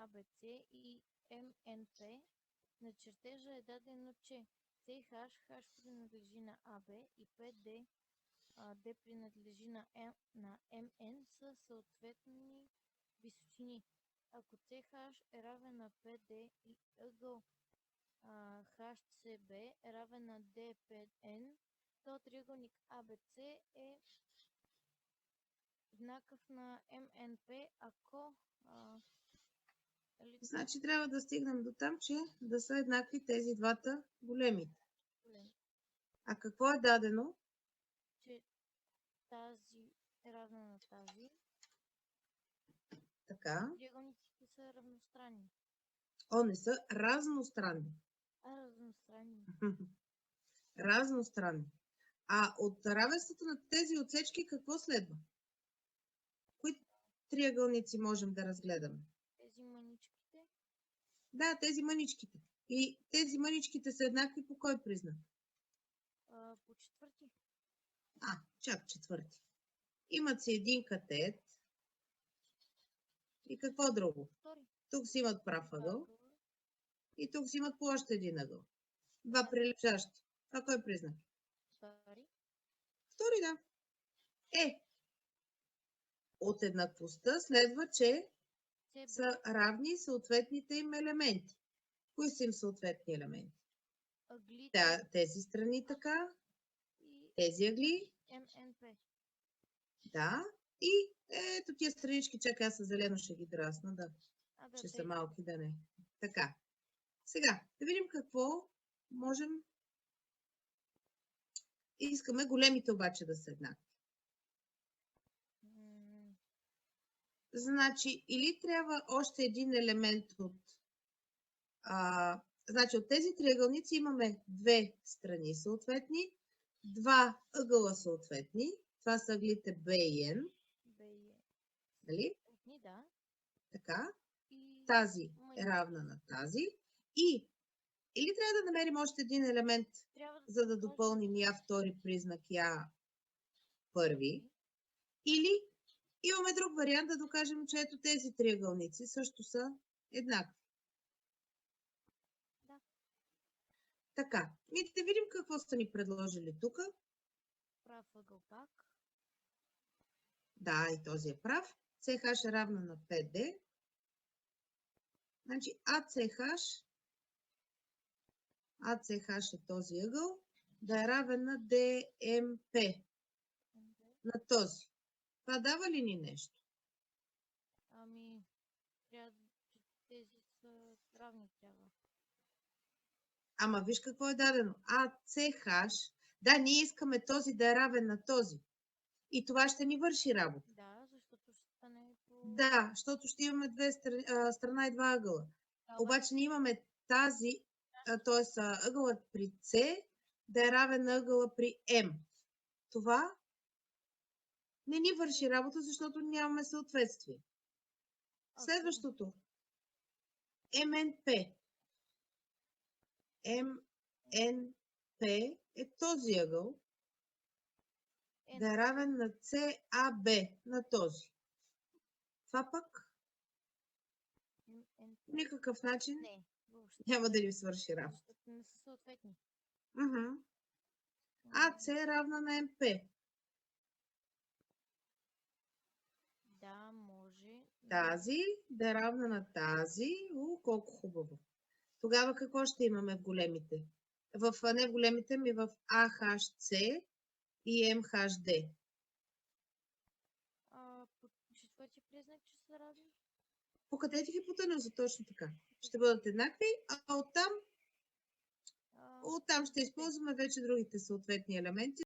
ABC и МНП, на чертежа е дадено, че CH принадлежи на AB и PD D принадлежи на MN са съответни височини. Ако CH е равен на PD и ъгъл HCB е равен на DPN, то триъгълник ABC е еднакъв на МНП, ако Значи трябва да стигнем до там, че да са еднакви тези двата големите. А какво е дадено? Че тази е равна на тази. Така. Триъгълниците са равностранни. О, не са разностранни. Разностранни. Разностранни. А от равенството на тези отсечки какво следва? Кои триъгълници можем да разгледаме? Тези мъничките. Да, тези мъничките. И тези мъничките са еднакви по кой признак? По четвърти. Чак четвърти. Имат си един катет. И какво друго? Втори. Тук си имат прав ъгъл. И тук си имат по още един ъгъл. Два прилежащи. Това кой признак? Втори. Втори, да. От еднаквостта следва, че са равни съответните им елементи. Кои са им съответни елементи? Ъглите. Да, тези страни така. Тези ъгли. МНП. Да. И ето тия странички, чакай, аз със зелено ще ги драсна, да. Ще са малки, да не. Така. Сега, да видим какво можем. Искаме големите обаче да са еднакви. Значи, или трябва още един елемент от... Значи, от тези триъгълници имаме две страни съответни, два ъгъла съответни. Това са ъглите B и N. Нали? Да. Така. Тази е равна на тази. И или трябва да намерим още един елемент, за да допълним я втори признак, я първи. Или имаме друг вариант да докажем, че ето тези триъгълници също са еднакви. Да. Така, да видим какво сте ни предложили тук. Прав ъгъл пак. Да, и този е прав. CH е равна на 5D. Значи ACH е този ъгъл, да е равен на DMP. На този. Това дава ли ни нещо? Тези са равни трябва. Ама виж какво е дадено. ACH. Да, ние искаме този да е равен на този. И това ще ни върши работа. Да, защото ще стане по... Да, защото ще имаме две страна и два ъгъла. Обаче ние имаме тази, т.е. ъгълът при C да е равен на ъгъла при M. Това не ни върши работа, защото нямаме съответствие. Следващото. МНП. МНП е този ъгъл да е равен на CAB, на този. Това пък никакъв начин няма да ни свърши работа. Защото не са съответни. АЦ е равна на МП. Да, може. Тази да е равна на тази. Колко хубаво. Тогава какво ще имаме в големите? Не в големите, ми в АХЦ и МХД. По четвърти признак, че са равни? По където хипотенуза, точно така. Ще бъдат еднакви, а оттам ще използваме вече другите съответни елементи.